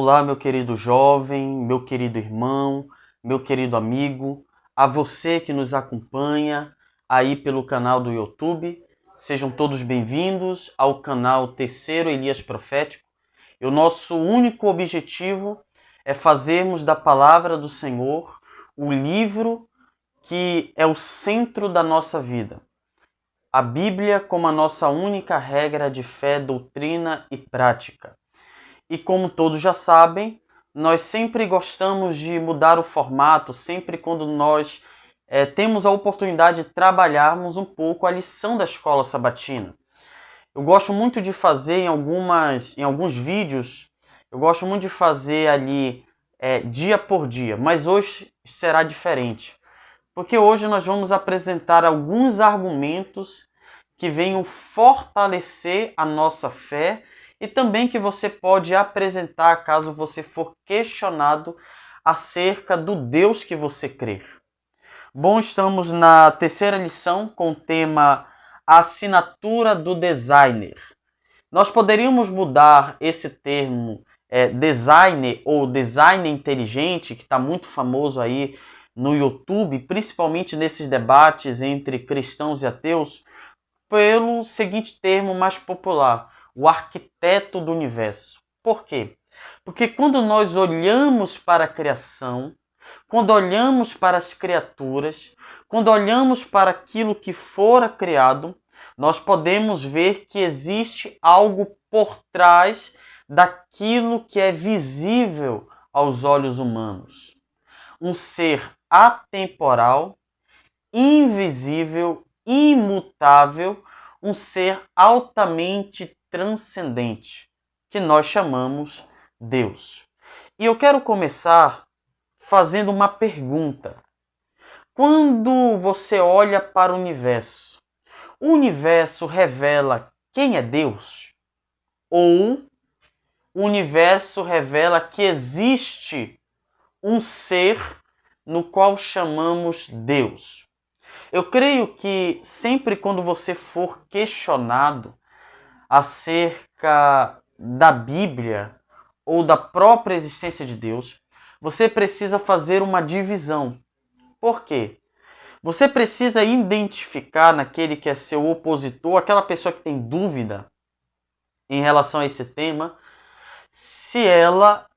Olá, meu querido jovem, meu querido irmão, meu querido amigo, a você que nos acompanha aí pelo canal do YouTube. Sejam todos bem-vindos ao canal Terceiro Elias Profético. E o nosso único objetivo é fazermos da Palavra do Senhor o livro que é o centro da nossa vida. A Bíblia como a nossa única regra de fé, doutrina e prática. E como todos já sabem, nós sempre gostamos de mudar o formato, sempre quando nós temos a oportunidade de trabalharmos um pouco a lição da escola sabatina. Eu gosto muito de fazer em alguns vídeos, eu gosto muito de fazer ali dia por dia, mas hoje será diferente. Porque hoje nós vamos apresentar alguns argumentos que venham fortalecer a nossa fé e também que você pode apresentar caso você for questionado acerca do Deus que você crê. Bom, estamos na terceira lição com o tema Assinatura do Designer. Nós poderíamos mudar esse termo designer ou design inteligente, que está muito famoso aí no YouTube, principalmente nesses debates entre cristãos e ateus, pelo seguinte termo mais popular, o arquiteto do universo. Por quê? Porque quando nós olhamos para a criação, quando olhamos para as criaturas, quando olhamos para aquilo que fora criado, nós podemos ver que existe algo por trás daquilo que é visível aos olhos humanos. Um ser atemporal, invisível, imutável, um ser altamente transcendente, que nós chamamos Deus. E eu quero começar fazendo uma pergunta. Quando você olha para o universo revela quem é Deus? Ou o universo revela que existe um ser no qual chamamos Deus? Eu creio que sempre quando você for questionado acerca da Bíblia ou da própria existência de Deus, você precisa fazer uma divisão. Por quê? Você precisa identificar naquele que é seu opositor, aquela pessoa que tem dúvida em relação a esse tema, se ela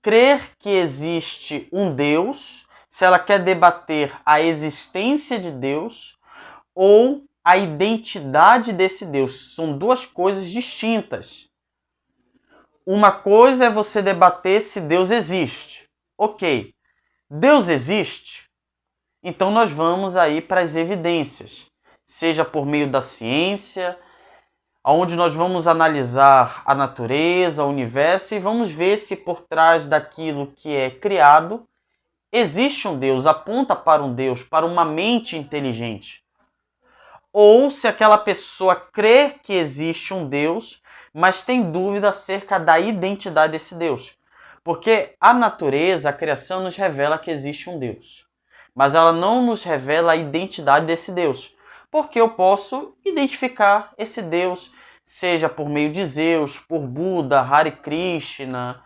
crer que existe um Deus, se ela quer debater a existência de Deus ou a identidade desse Deus. São duas coisas distintas. Uma coisa é você debater se Deus existe. Ok, Deus existe? Então nós vamos aí para as evidências, seja por meio da ciência, onde nós vamos analisar a natureza, o universo e vamos ver se por trás daquilo que é criado existe um Deus, aponta para um Deus, para uma mente inteligente. Ou se aquela pessoa crê que existe um Deus, mas tem dúvida acerca da identidade desse Deus. Porque a natureza, a criação, nos revela que existe um Deus. Mas ela não nos revela a identidade desse Deus. Porque eu posso identificar esse Deus, seja por meio de Zeus, por Buda, Hare Krishna,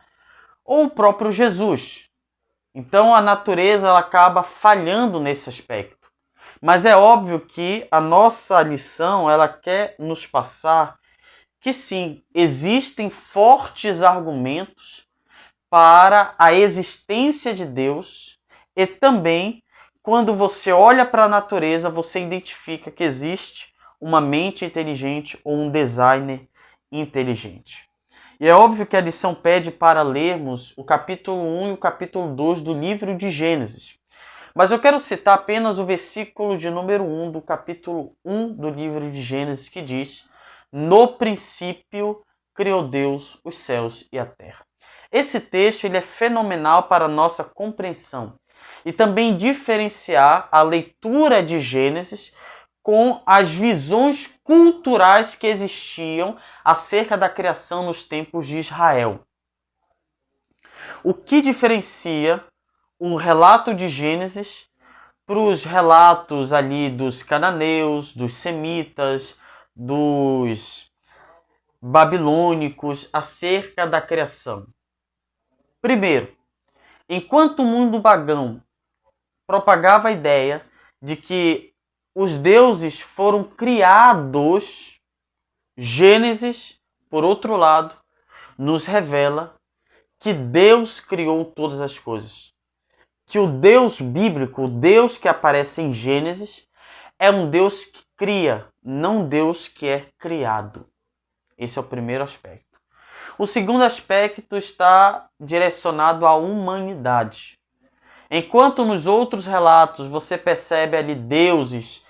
ou o próprio Jesus. Então a natureza ela acaba falhando nesse aspecto. Mas é óbvio que a nossa lição ela quer nos passar que sim, existem fortes argumentos para a existência de Deus e também quando você olha para a natureza, você identifica que existe uma mente inteligente ou um designer inteligente. E é óbvio que a lição pede para lermos o capítulo 1 e o capítulo 2 do livro de Gênesis. Mas eu quero citar apenas o versículo de número 1 do capítulo 1 do livro de Gênesis, que diz: no princípio criou Deus os céus e a terra. Esse texto ele é fenomenal para a nossa compreensão e também diferenciar a leitura de Gênesis com as visões culturais que existiam acerca da criação nos tempos de Israel. O que diferencia um relato de Gênesis para os relatos ali dos cananeus, dos semitas, dos babilônicos acerca da criação? Primeiro, enquanto o mundo pagão propagava a ideia de que os deuses foram criados, Gênesis, por outro lado, nos revela que Deus criou todas as coisas. Que o Deus bíblico, o Deus que aparece em Gênesis, é um Deus que cria, não Deus que é criado. Esse é o primeiro aspecto. O segundo aspecto está direcionado à humanidade. Enquanto nos outros relatos você percebe ali deuses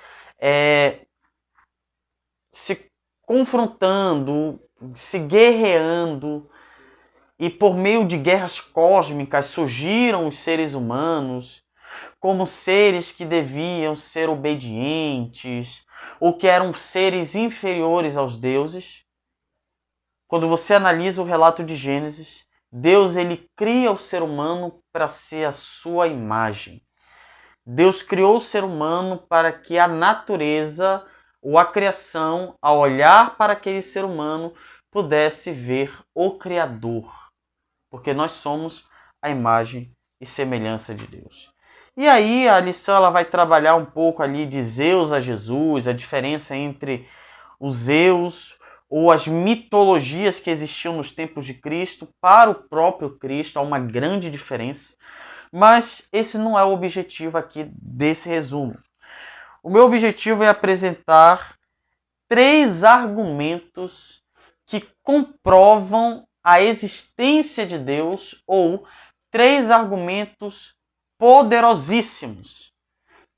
se confrontando, se guerreando, e por meio de guerras cósmicas surgiram os seres humanos como seres que deviam ser obedientes ou que eram seres inferiores aos deuses. Quando você analisa o relato de Gênesis, Deus ele cria o ser humano para ser a sua imagem. Deus criou o ser humano para que a natureza ou a criação, ao olhar para aquele ser humano, pudesse ver o Criador. Porque nós somos a imagem e semelhança de Deus. E aí a lição ela vai trabalhar um pouco ali de Zeus a Jesus, a diferença entre os Zeus ou as mitologias que existiam nos tempos de Cristo para o próprio Cristo. Há uma grande diferença. Mas esse não é o objetivo aqui desse resumo. O meu objetivo é apresentar 3 argumentos que comprovam a existência de Deus ou 3 argumentos poderosíssimos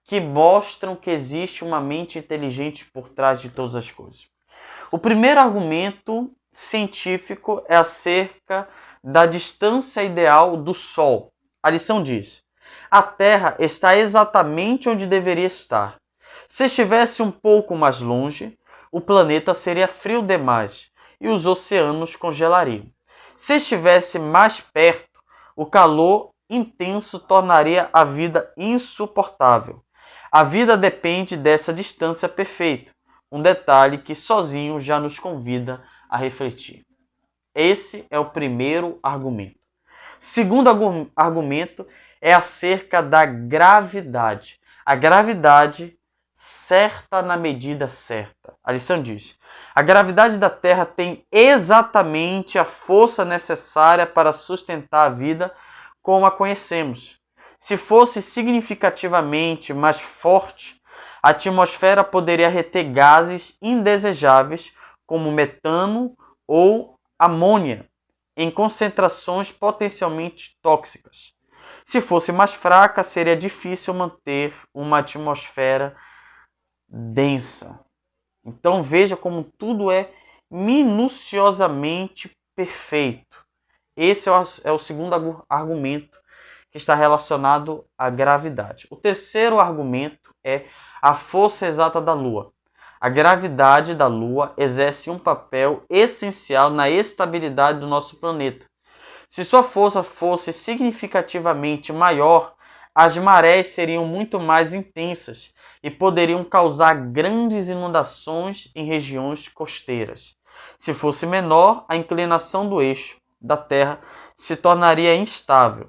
que mostram que existe uma mente inteligente por trás de todas as coisas. O primeiro argumento científico é acerca da distância ideal do Sol. A lição diz: a Terra está exatamente onde deveria estar. Se estivesse um pouco mais longe, o planeta seria frio demais e os oceanos congelariam. Se estivesse mais perto, o calor intenso tornaria a vida insuportável. A vida depende dessa distância perfeita, um detalhe que sozinho já nos convida a refletir. Esse é o primeiro argumento. Segundo argumento é acerca da gravidade. A gravidade certa na medida certa. A lição diz: a gravidade da Terra tem exatamente a força necessária para sustentar a vida como a conhecemos. Se fosse significativamente mais forte, a atmosfera poderia reter gases indesejáveis como metano ou amônia em concentrações potencialmente tóxicas. Se fosse mais fraca, seria difícil manter uma atmosfera densa. Então veja como tudo é minuciosamente perfeito. Esse é o segundo argumento que está relacionado à gravidade. O terceiro argumento é a força exata da Lua. A gravidade da Lua exerce um papel essencial na estabilidade do nosso planeta. Se sua força fosse significativamente maior, as marés seriam muito mais intensas e poderiam causar grandes inundações em regiões costeiras. Se fosse menor, a inclinação do eixo da Terra se tornaria instável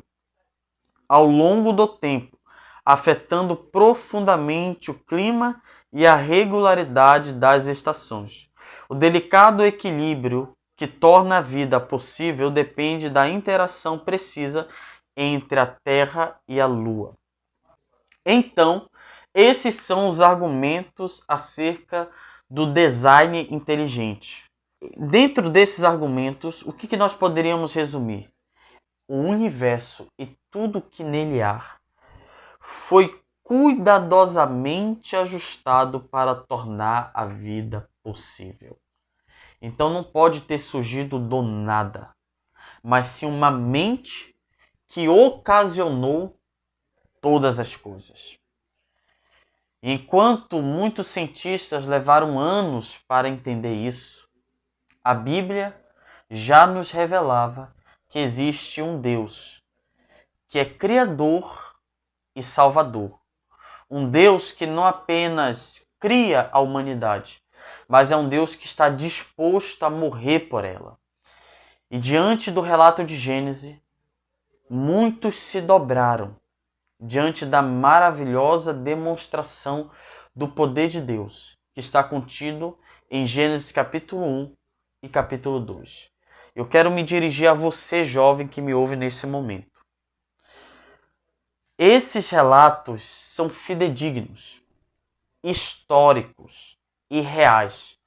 ao longo do tempo, afetando profundamente o clima e a regularidade das estações. O delicado equilíbrio que torna a vida possível depende da interação precisa entre a Terra e a Lua. Então, esses são os argumentos acerca do design inteligente. Dentro desses argumentos, o que nós poderíamos resumir? O universo e tudo que nele há foi cuidadosamente ajustado para tornar a vida possível. Então não pode ter surgido do nada, mas sim uma mente que ocasionou todas as coisas. Enquanto muitos cientistas levaram anos para entender isso, a Bíblia já nos revelava que existe um Deus que é Criador e Salvador. Um Deus que não apenas cria a humanidade, mas é um Deus que está disposto a morrer por ela. E diante do relato de Gênesis, muitos se dobraram diante da maravilhosa demonstração do poder de Deus, que está contido em Gênesis capítulo 1 e capítulo 2. Eu quero me dirigir a você, jovem, que me ouve nesse momento. Esses relatos são fidedignos, históricos e reais.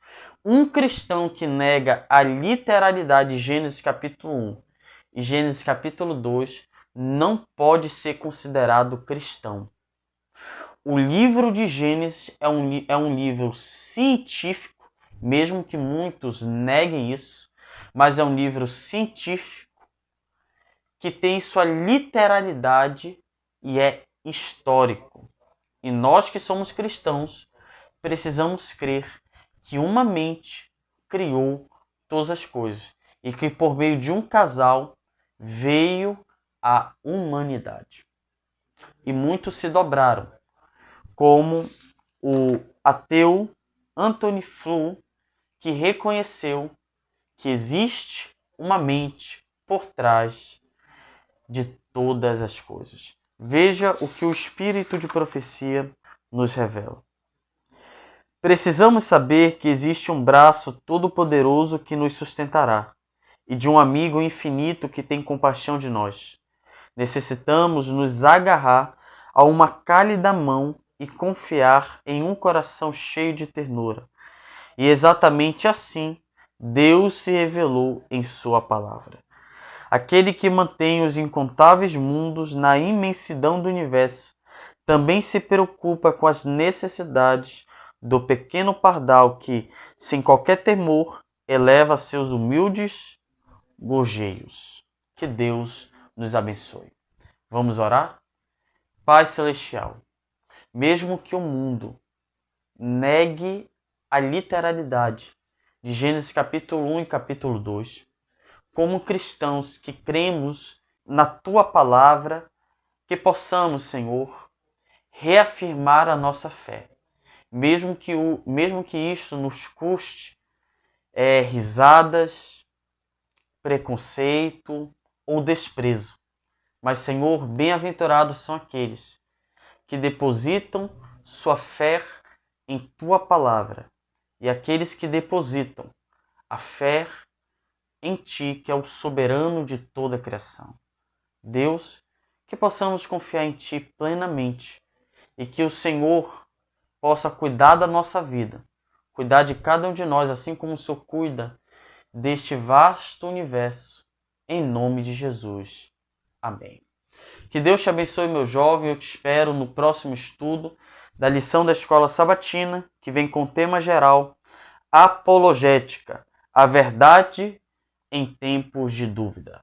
Um cristão que nega a literalidade de Gênesis capítulo 1 e Gênesis capítulo 2 não pode ser considerado cristão. O livro de Gênesis é um livro científico, mesmo que muitos neguem isso, mas é um livro científico que tem sua literalidade e é histórico. E nós que somos cristãos precisamos crer que uma mente criou todas as coisas e que por meio de um casal veio a humanidade. E muitos se dobraram, como o ateu Anthony Flew, que reconheceu que existe uma mente por trás de todas as coisas. Veja o que o espírito de profecia nos revela. Precisamos saber que existe um braço todo-poderoso que nos sustentará e de um amigo infinito que tem compaixão de nós. Necessitamos nos agarrar a uma cálida mão e confiar em um coração cheio de ternura. E exatamente assim Deus se revelou em sua palavra. Aquele que mantém os incontáveis mundos na imensidão do universo também se preocupa com as necessidades do pequeno pardal que, sem qualquer temor, eleva seus humildes gorjeios. Que Deus nos abençoe. Vamos orar? Pai Celestial, mesmo que o mundo negue a literalidade de Gênesis capítulo 1 e capítulo 2, como cristãos que cremos na Tua palavra, que possamos, Senhor, reafirmar a nossa fé, mesmo que isso nos custe risadas, preconceito ou desprezo. Mas, Senhor, bem-aventurados são aqueles que depositam sua fé em Tua palavra e aqueles que depositam a fé em Ti, que é o soberano de toda a criação. Deus, que possamos confiar em Ti plenamente e que o Senhor possa cuidar da nossa vida, cuidar de cada um de nós, assim como o Senhor cuida deste vasto universo, em nome de Jesus. Amém. Que Deus te abençoe, meu jovem. Eu te espero no próximo estudo da lição da Escola Sabatina, que vem com o tema geral Apologética, a verdade em tempos de dúvida.